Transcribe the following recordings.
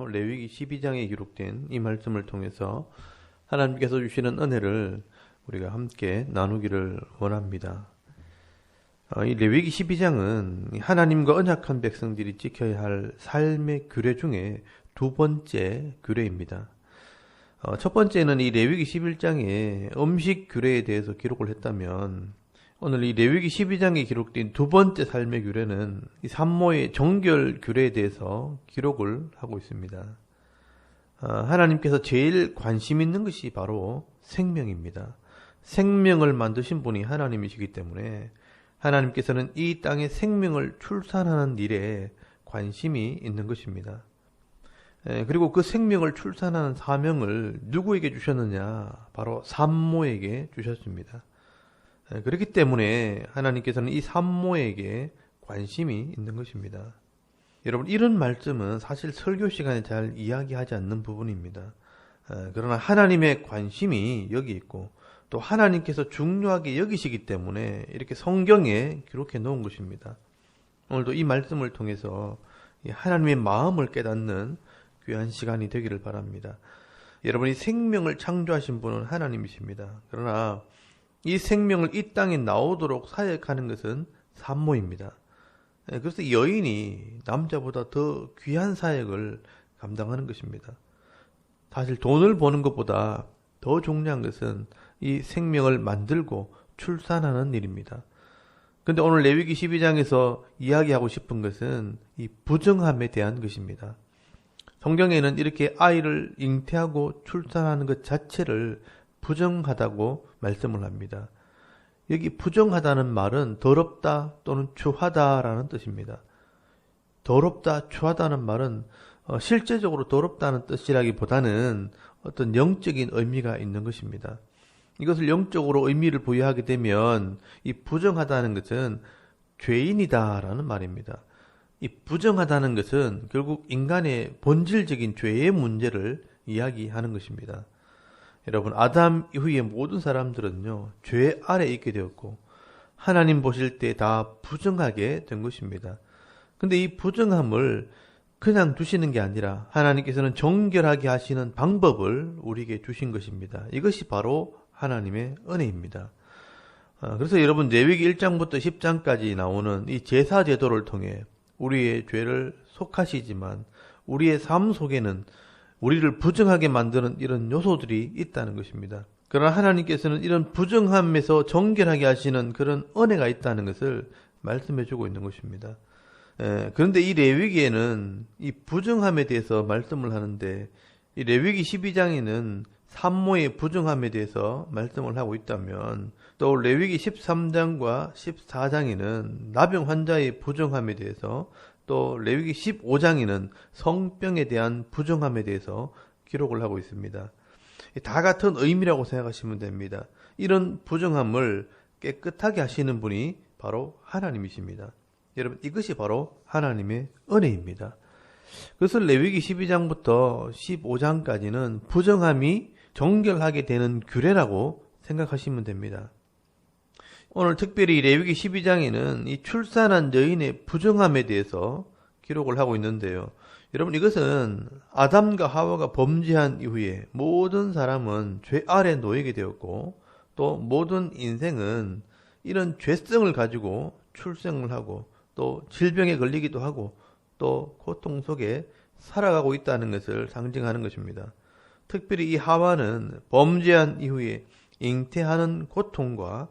바로 레위기 12장에 기록된 이 말씀을 통해서 하나님께서 주시는 은혜를 우리가 함께 나누기를 원합니다. 이 레위기 12장은 하나님과 언약한 백성들이 지켜야 할 삶의 규례 중에 두 번째 규례입니다. 첫 번째는 이 레위기 11장에 음식 규례에 대해서 기록을 했다면, 오늘 이 레위기 12장에 기록된 두 번째 삶의 규례는 이 산모의 정결 규례에 대해서 기록을 하고 있습니다. 하나님께서 제일 관심 있는 것이 바로 생명입니다. 생명을 만드신 분이 하나님이시기 때문에 하나님께서는 이 땅에 생명을 출산하는 일에 관심이 있는 것입니다. 그리고 그 생명을 출산하는 사명을 누구에게 주셨느냐? 바로 산모에게 주셨습니다. 그렇기 때문에 하나님께서는 이 산모에게 관심이 있는 것입니다. 여러분, 이런 말씀은 사실 설교 시간에 잘 이야기하지 않는 부분입니다. 그러나 하나님의 관심이 여기 있고 또 하나님께서 중요하게 여기시기 때문에 이렇게 성경에 기록해 놓은 것입니다. 오늘도 이 말씀을 통해서 하나님의 마음을 깨닫는 귀한 시간이 되기를 바랍니다. 여러분이 생명을 창조하신 분은 하나님이십니다. 그러나 이 생명을 이 땅에 나오도록 사역하는 것은 산모입니다. 그래서 여인이 남자보다 더 귀한 사역을 감당하는 것입니다. 사실 돈을 버는 것보다 더 중요한 것은 이 생명을 만들고 출산하는 일입니다. 그런데 오늘 레위기 12장에서 이야기하고 싶은 것은 이 부정함에 대한 것입니다. 성경에는 이렇게 아이를 잉태하고 출산하는 것 자체를 부정하다고 말씀을 합니다. 여기 부정하다는 말은 더럽다 또는 추하다라는 뜻입니다. 더럽다, 추하다는 말은 실제적으로 더럽다는 뜻이라기보다는 어떤 영적인 의미가 있는 것입니다. 이것을 영적으로 의미를 부여하게 되면 이 부정하다는 것은 죄인이다라는 말입니다. 이 부정하다는 것은 결국 인간의 본질적인 죄의 문제를 이야기하는 것입니다. 여러분, 아담 이후의 모든 사람들은요, 죄 아래 있게 되었고 하나님 보실 때 다 부정하게 된 것입니다. 근데 이 부정함을 그냥 두시는 게 아니라 하나님께서는 정결하게 하시는 방법을 우리에게 주신 것입니다. 이것이 바로 하나님의 은혜입니다. 그래서 여러분, 레위기 1장부터 10장까지 나오는 이 제사 제도를 통해 우리의 죄를 속하시지만 우리의 삶 속에는 우리를 부정하게 만드는 이런 요소들이 있다는 것입니다. 그러나 하나님께서는 이런 부정함에서 정결하게 하시는 그런 은혜가 있다는 것을 말씀해주고 있는 것입니다. 그런데 이 레위기에는 이 부정함에 대해서 말씀을 하는데, 이 레위기 12장에는 산모의 부정함에 대해서 말씀을 하고 있다면, 또 레위기 13장과 14장에는 나병 환자의 부정함에 대해서, 또 레위기 15장에는 성병에 대한 부정함에 대해서 기록을 하고 있습니다. 다 같은 의미라고 생각하시면 됩니다. 이런 부정함을 깨끗하게 하시는 분이 바로 하나님이십니다. 여러분, 이것이 바로 하나님의 은혜입니다. 그래서 레위기 12장부터 15장까지는 부정함이 정결하게 되는 규례라고 생각하시면 됩니다. 오늘 특별히 레위기 12장에는 이 출산한 여인의 부정함에 대해서 기록을 하고 있는데요. 여러분, 이것은 아담과 하와가 범죄한 이후에 모든 사람은 죄 아래 놓이게 되었고, 또 모든 인생은 이런 죄성을 가지고 출생을 하고 또 질병에 걸리기도 하고 또 고통 속에 살아가고 있다는 것을 상징하는 것입니다. 특별히 이 하와는 범죄한 이후에 잉태하는 고통과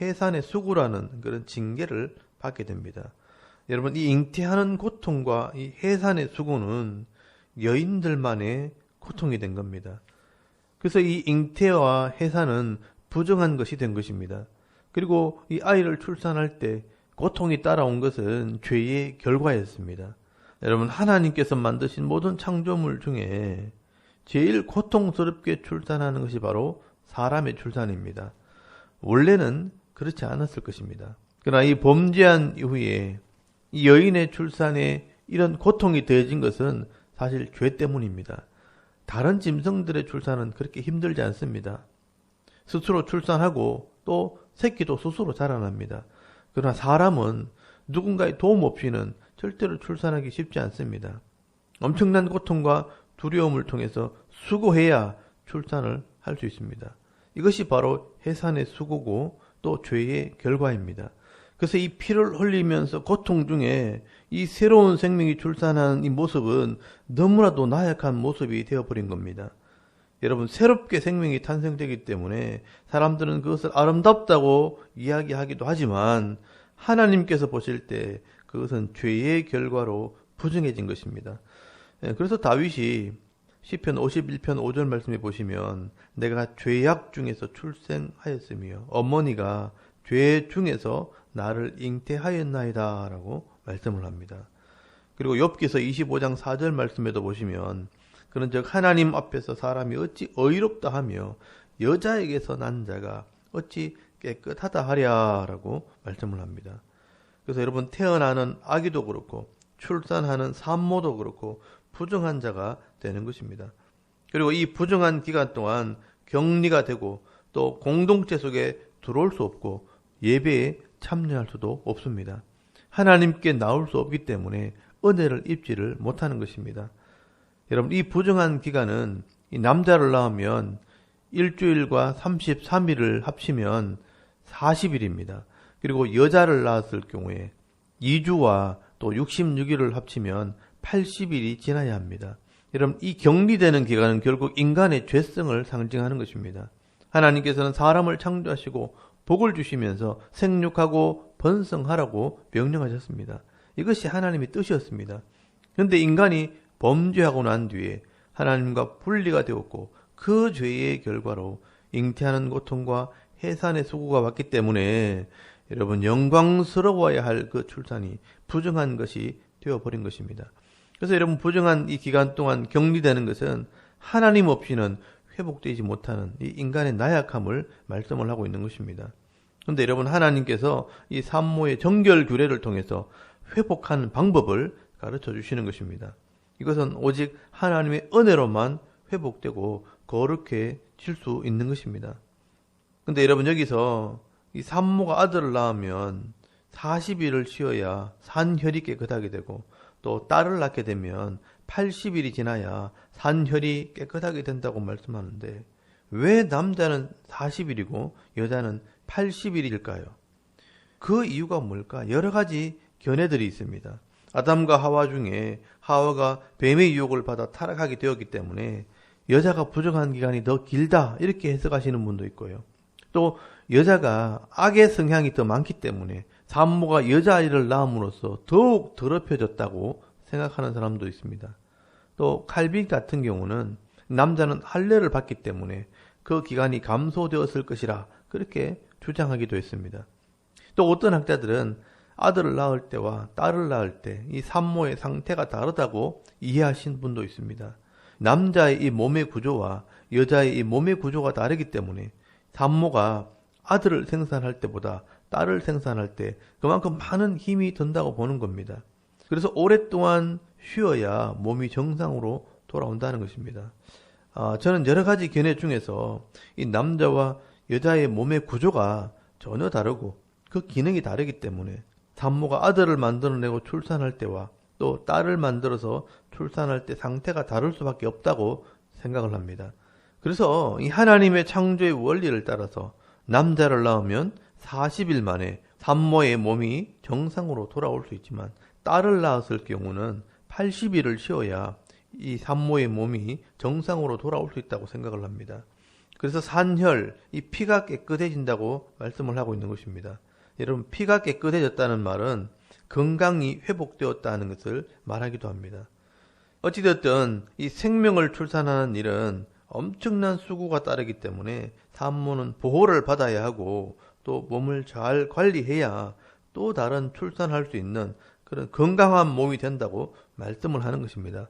해산의 수고라는 그런 징계를 받게 됩니다. 여러분, 이 잉태하는 고통과 이 해산의 수고는 여인들만의 고통이 된 겁니다. 그래서 이 잉태와 해산은 부정한 것이 된 것입니다. 그리고 이 아이를 출산할 때 고통이 따라온 것은 죄의 결과였습니다. 여러분, 하나님께서 만드신 모든 창조물 중에 제일 고통스럽게 출산하는 것이 바로 사람의 출산입니다. 원래는 그렇지 않았을 것입니다. 그러나 이 범죄한 이후에 이 여인의 출산에 이런 고통이 더해진 것은 사실 죄 때문입니다. 다른 짐승들의 출산은 그렇게 힘들지 않습니다. 스스로 출산하고 또 새끼도 스스로 자라납니다. 그러나 사람은 누군가의 도움 없이는 절대로 출산하기 쉽지 않습니다. 엄청난 고통과 두려움을 통해서 수고해야 출산을 할 수 있습니다. 이것이 바로 해산의 수고고 또 죄의 결과입니다. 그래서 이 피를 흘리면서 고통 중에 이 새로운 생명이 출산하는 이 모습은 너무나도 나약한 모습이 되어버린 겁니다. 여러분, 새롭게 생명이 탄생되기 때문에 사람들은 그것을 아름답다고 이야기하기도 하지만 하나님께서 보실 때 그것은 죄의 결과로 부정해진 것입니다. 그래서 다윗이 시편 51편 5절 말씀에 보시면 내가 죄악 중에서 출생하였으며 어머니가 죄 중에서 나를 잉태하였나이다 라고 말씀을 합니다. 그리고 욥기서 25장 4절 말씀에도 보시면 그런즉 하나님 앞에서 사람이 어찌 의롭다 하며 여자에게서 난 자가 어찌 깨끗하다 하랴 라고 말씀을 합니다. 그래서 여러분, 태어나는 아기도 그렇고 출산하는 산모도 그렇고 부정한 자가 되는 것입니다. 그리고 이 부정한 기간 동안 격리가 되고 또 공동체 속에 들어올 수 없고 예배에 참여할 수도 없습니다. 하나님께 나올 수 없기 때문에 은혜를 입지를 못하는 것입니다. 여러분, 이 부정한 기간은 이 남자를 낳으면 일주일과 33일을 합치면 40일입니다. 그리고 여자를 낳았을 경우에 2주와 또 66일을 합치면 80일이 지나야 합니다. 여러분, 이 격리되는 기간은 결국 인간의 죄성을 상징하는 것입니다. 하나님께서는 사람을 창조하시고 복을 주시면서 생육하고 번성하라고 명령하셨습니다. 이것이 하나님의 뜻이었습니다. 그런데 인간이 범죄하고 난 뒤에 하나님과 분리가 되었고 그 죄의 결과로 잉태하는 고통과 해산의 수고가 왔기 때문에 여러분, 영광스러워야 할 그 출산이 부정한 것이 되어버린 것입니다. 그래서 여러분, 부정한 이 기간 동안 격리되는 것은 하나님 없이는 회복되지 못하는 이 인간의 나약함을 말씀을 하고 있는 것입니다. 그런데 여러분, 하나님께서 이 산모의 정결 규례를 통해서 회복하는 방법을 가르쳐 주시는 것입니다. 이것은 오직 하나님의 은혜로만 회복되고 거룩해질 수 있는 것입니다. 그런데 여러분, 여기서 이 산모가 아들을 낳으면 40일을 쉬어야 산혈이 깨끗하게 되고 또 딸을 낳게 되면 80일이 지나야 산혈이 깨끗하게 된다고 말씀하는데 왜 남자는 40일이고 여자는 80일일까요? 그 이유가 뭘까? 여러 가지 견해들이 있습니다. 아담과 하와 중에 하와가 뱀의 유혹을 받아 타락하게 되었기 때문에 여자가 부정한 기간이 더 길다 이렇게 해석하시는 분도 있고요. 또 여자가 악의 성향이 더 많기 때문에 산모가 여자아이를 낳음으로써 더욱 더럽혀졌다고 생각하는 사람도 있습니다. 또 칼빈 같은 경우는 남자는 할례를 받기 때문에 그 기간이 감소되었을 것이라 그렇게 주장하기도 했습니다. 또 어떤 학자들은 아들을 낳을 때와 딸을 낳을 때 이 산모의 상태가 다르다고 이해하신 분도 있습니다. 남자의 이 몸의 구조와 여자의 이 몸의 구조가 다르기 때문에 산모가 아들을 생산할 때보다 딸을 생산할 때 그만큼 많은 힘이 든다고 보는 겁니다. 그래서 오랫동안 쉬어야 몸이 정상으로 돌아온다는 것입니다. 저는 여러 가지 견해 중에서 이 남자와 여자의 몸의 구조가 전혀 다르고 그 기능이 다르기 때문에 산모가 아들을 만들어내고 출산할 때와 또 딸을 만들어서 출산할 때 상태가 다를 수밖에 없다고 생각을 합니다. 그래서 이 하나님의 창조의 원리를 따라서 남자를 낳으면 40일 만에 산모의 몸이 정상으로 돌아올 수 있지만 딸을 낳았을 경우는 80일을 쉬어야 이 산모의 몸이 정상으로 돌아올 수 있다고 생각을 합니다. 그래서 산혈, 이 피가 깨끗해진다고 말씀을 하고 있는 것입니다. 여러분, 피가 깨끗해졌다는 말은 건강이 회복되었다는 것을 말하기도 합니다. 어찌됐든 이 생명을 출산하는 일은 엄청난 수고가 따르기 때문에 산모는 보호를 받아야 하고 또 몸을 잘 관리해야 또 다른 출산할 수 있는 그런 건강한 몸이 된다고 말씀을 하는 것입니다.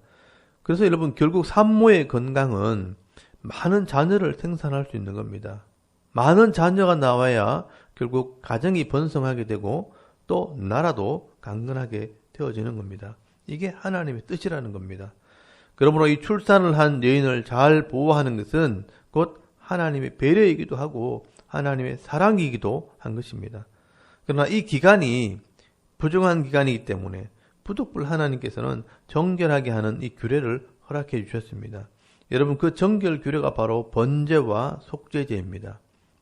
그래서 여러분, 결국 산모의 건강은 많은 자녀를 생산할 수 있는 겁니다. 많은 자녀가 나와야 결국 가정이 번성하게 되고 또 나라도 강건하게 되어지는 겁니다. 이게 하나님의 뜻이라는 겁니다. 그러므로 이 출산을 한 여인을 잘 보호하는 것은 곧 하나님의 배려이기도 하고 하나님의 사랑이기도 한 것입니다. 그러나 이 기간이 부정한 기간이기 때문에 부득불 하나님께서는 정결하게 하는 이 규례를 허락해 주셨습니다. 여러분, 그 정결 규례가 바로 번제와 속죄제입니다.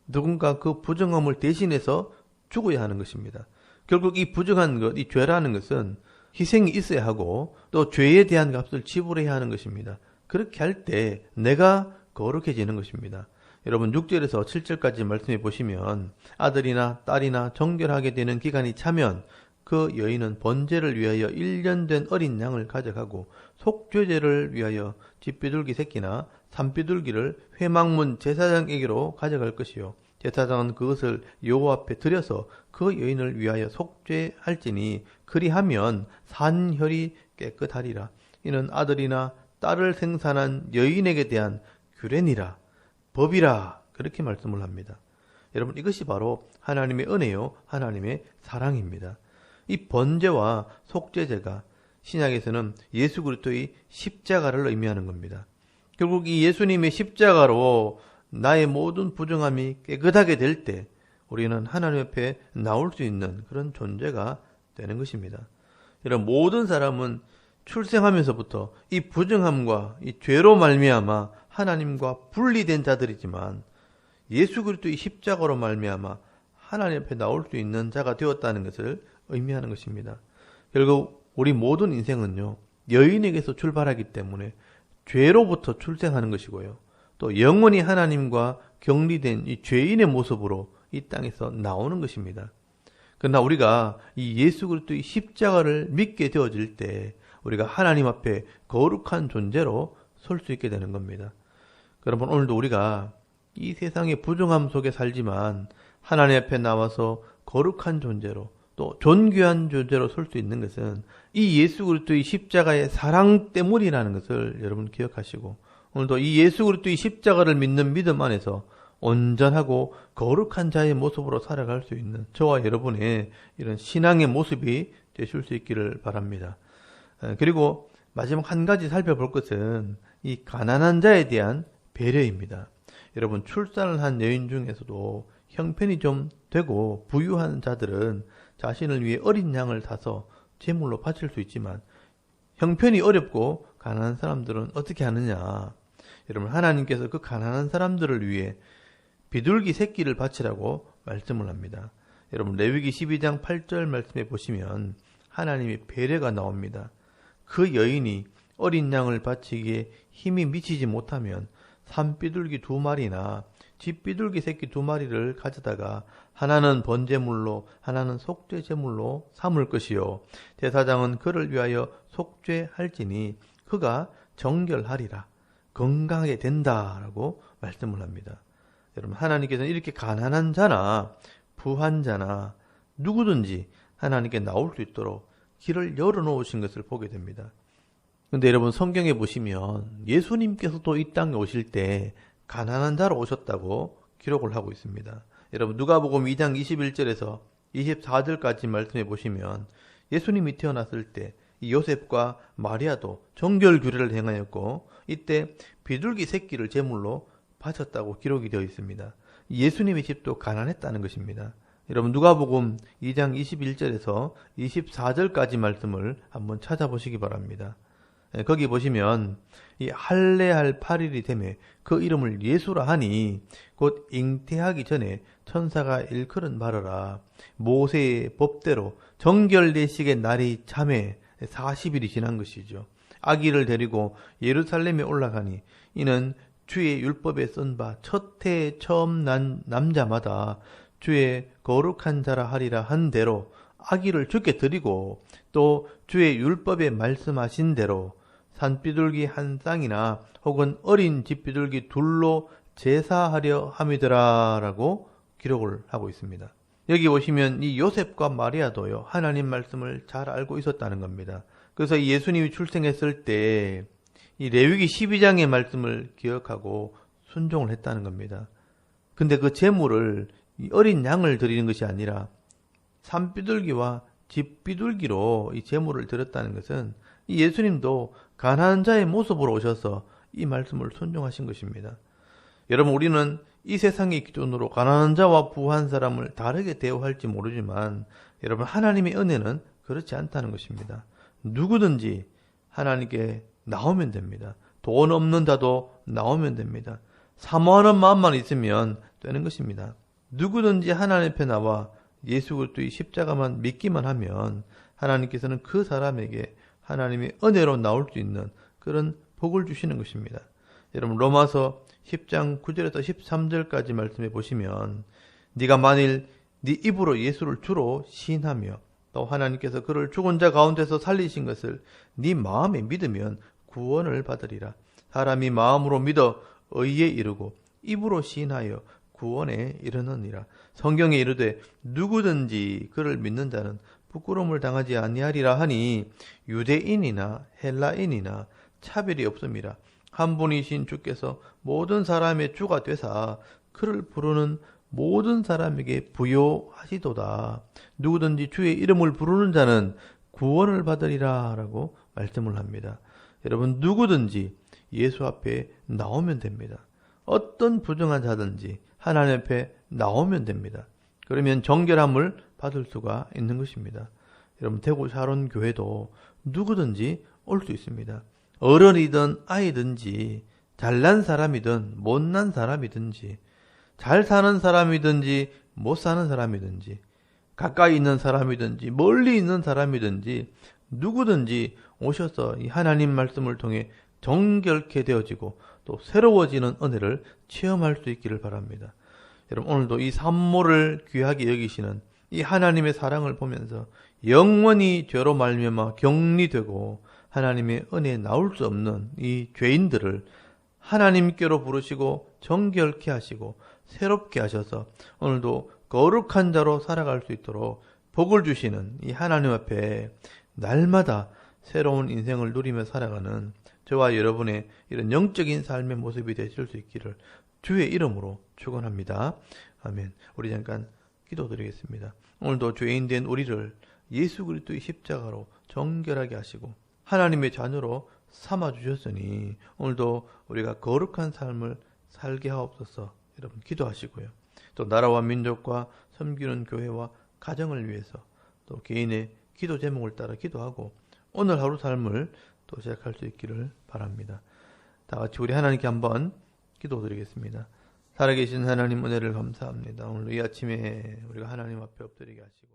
누군가 그 부정함을 대신해서 죽어야 하는 것입니다. 결국 이 부정한 것, 이 죄라는 것은 희생이 있어야 하고 또 죄에 대한 값을 지불해야 하는 것입니다. 그렇게 할 때 내가 거룩해지는 것입니다. 여러분 6절에서 7절까지 말씀해 보시면 아들이나 딸이나 정결하게 되는 기간이 차면 그 여인은 번제를 위하여 1년 된 어린 양을 가져가고 속죄제를 위하여 집비둘기 새끼나 산비둘기를 회막문 제사장에게로 가져갈 것이요 제사장은 그것을 여호와 앞에 드려서 그 여인을 위하여 속죄할지니 그리하면 산혈이 깨끗하리라. 이는 아들이나 딸을 생산한 여인에게 대한 규례니라 법이라 그렇게 말씀을 합니다. 여러분 이것이 바로 하나님의 은혜요 하나님의 사랑입니다. 이 번제와 속죄제가 신약에서는 예수 그리스도의 십자가를 의미하는 겁니다. 결국 이 예수님의 십자가로 나의 모든 부정함이 깨끗하게 될 때 우리는 하나님 앞에 나올 수 있는 그런 존재가 되는 것입니다. 여러분 모든 사람은 출생하면서부터 이 부정함과 이 죄로 말미암아 하나님과 분리된 자들이지만 예수 그리스도의 십자가로 말미암아 하나님 앞에 나올 수 있는 자가 되었다는 것을 의미하는 것입니다. 결국 우리 모든 인생은요 여인에게서 출발하기 때문에 죄로부터 출생하는 것이고요 또 영원히 하나님과 격리된 이 죄인의 모습으로 이 땅에서 나오는 것입니다. 그러나 우리가 이 예수 그리스도의 십자가를 믿게 되어질 때 우리가 하나님 앞에 거룩한 존재로 설 수 있게 되는 겁니다. 여러분 오늘도 우리가 이 세상의 부정함 속에 살지만 하나님 앞에 나와서 거룩한 존재로 또 존귀한 존재로 설 수 있는 것은 이 예수 그리스도의 십자가의 사랑 때문이라는 것을 여러분 기억하시고 오늘도 이 예수 그리스도의 십자가를 믿는 믿음 안에서 온전하고 거룩한 자의 모습으로 살아갈 수 있는 저와 여러분의 이런 신앙의 모습이 되실 수 있기를 바랍니다. 그리고 마지막 한 가지 살펴볼 것은 이 가난한 자에 대한 배려입니다. 여러분 출산을 한 여인 중에서도 형편이 좀 되고 부유한 자들은 자신을 위해 어린 양을 사서 제물로 바칠 수 있지만 형편이 어렵고 가난한 사람들은 어떻게 하느냐. 여러분 하나님께서 그 가난한 사람들을 위해 비둘기 새끼를 바치라고 말씀을 합니다. 여러분 레위기 12장 8절 말씀에 보시면 하나님의 배려가 나옵니다. 그 여인이 어린 양을 바치기에 힘이 미치지 못하면 산비둘기 2마리나 집비둘기 새끼 2마리를 가져다가 하나는 번제물로 하나는 속죄제물로 삼을 것이요 제사장은 그를 위하여 속죄할지니 그가 정결하리라 건강하게 된다라고 말씀을 합니다. 여러분 하나님께서는 이렇게 가난한 자나 부한 자나 누구든지 하나님께 나올 수 있도록 길을 열어놓으신 것을 보게 됩니다. 그런데 여러분 성경에 보시면 예수님께서도 이 땅에 오실 때 가난한 자로 오셨다고 기록을 하고 있습니다. 여러분 누가복음 2장 21절에서 24절까지 말씀해 보시면 예수님이 태어났을 때 이 요셉과 마리아도 정결 규례를 행하였고 이때 비둘기 새끼를 제물로 바쳤다고 기록이 되어 있습니다. 예수님의 집도 가난했다는 것입니다. 여러분 누가복음 2장 21절에서 24절까지 말씀을 한번 찾아보시기 바랍니다. 거기 보시면 이 할례할 8일이 되매 그 이름을 예수라 하니 곧 잉태하기 전에 천사가 일컬은 바르라 모세의 법대로 정결례식의 날이 참에 40일이 지난 것이죠. 아기를 데리고 예루살렘에 올라가니 이는 주의 율법에 쓴 바 첫 해에 처음 난 남자마다 주의 거룩한 자라 하리라 한 대로 아기를 주께 드리고 또 주의 율법에 말씀하신 대로 산비둘기 한 쌍이나 혹은 어린 집비둘기 둘로 제사하려 함이더라 라고 기록을 하고 있습니다. 여기 보시면 이 요셉과 마리아도요 하나님 말씀을 잘 알고 있었다는 겁니다. 그래서 예수님이 출생했을 때 이 레위기 12장의 말씀을 기억하고 순종을 했다는 겁니다. 근데 그 제물을 이 어린 양을 드리는 것이 아니라 산비둘기와 집비둘기로 이 제물을 드렸다는 것은 이 예수님도 가난한 자의 모습으로 오셔서 이 말씀을 순종하신 것입니다. 여러분 우리는 이 세상의 기준으로 가난한 자와 부한 사람을 다르게 대우할지 모르지만 여러분 하나님의 은혜는 그렇지 않다는 것입니다. 누구든지 하나님께 나오면 됩니다. 돈 없는 자도 나오면 됩니다. 사모하는 마음만 있으면 되는 것입니다. 누구든지 하나님 앞에 나와 예수 그리스도의 십자가만 믿기만 하면 하나님께서는 그 사람에게 하나님의 은혜로 나올 수 있는 그런 복을 주시는 것입니다. 여러분 로마서 10장 9절에서 13절까지 말씀해 보시면 네가 만일 네 입으로 예수를 주로 시인하며 또 하나님께서 그를 죽은 자 가운데서 살리신 것을 네 마음에 믿으면 구원을 받으리라. 사람이 마음으로 믿어 의에 이르고 입으로 시인하여 구원에 이르느니라. 성경에 이르되 누구든지 그를 믿는 자는 부끄러움을 당하지 아니하리라 하니 유대인이나 헬라인이나 차별이 없음이라. 한 분이신 주께서 모든 사람의 주가 되사 그를 부르는 모든 사람에게 부요하시도다. 누구든지 주의 이름을 부르는 자는 구원을 받으리라 라고 말씀을 합니다. 여러분 누구든지 예수 앞에 나오면 됩니다. 어떤 부정한 자든지 하나님 앞에 나오면 됩니다. 그러면 정결함을 받을 수가 있는 것입니다. 여러분 대구 샤론 교회도 누구든지 올 수 있습니다. 어른이든 아이든지 잘난 사람이든 못난 사람이든지 잘 사는 사람이든지 못 사는 사람이든지 가까이 있는 사람이든지 멀리 있는 사람이든지 누구든지 오셔서 이 하나님 말씀을 통해 정결케 되어지고 또 새로워지는 은혜를 체험할 수 있기를 바랍니다. 여러분 오늘도 이 산모를 귀하게 여기시는 이 하나님의 사랑을 보면서 영원히 죄로 말미암아 격리되고 하나님의 은혜에 나올 수 없는 이 죄인들을 하나님께로 부르시고 정결케 하시고 새롭게 하셔서 오늘도 거룩한 자로 살아갈 수 있도록 복을 주시는 이 하나님 앞에 날마다 새로운 인생을 누리며 살아가는 저와 여러분의 이런 영적인 삶의 모습이 되실 수 있기를 주의 이름으로 축원합니다. 아멘. 우리 잠깐 기도드리겠습니다. 오늘도 죄인 된 우리를 예수 그리스도의 십자가로 정결하게 하시고 하나님의 자녀로 삼아 주셨으니 오늘도 우리가 거룩한 삶을 살게 하옵소서. 여러분 기도하시고요. 또 나라와 민족과 섬기는 교회와 가정을 위해서 또 개인의 기도 제목을 따라 기도하고 오늘 하루 삶을 또 시작할 수 있기를 바랍니다. 다 같이 우리 하나님께 한번 기도드리겠습니다. 살아계신 하나님 은혜를 감사합니다. 오늘 이 아침에 우리가 하나님 앞에 엎드리게 하시고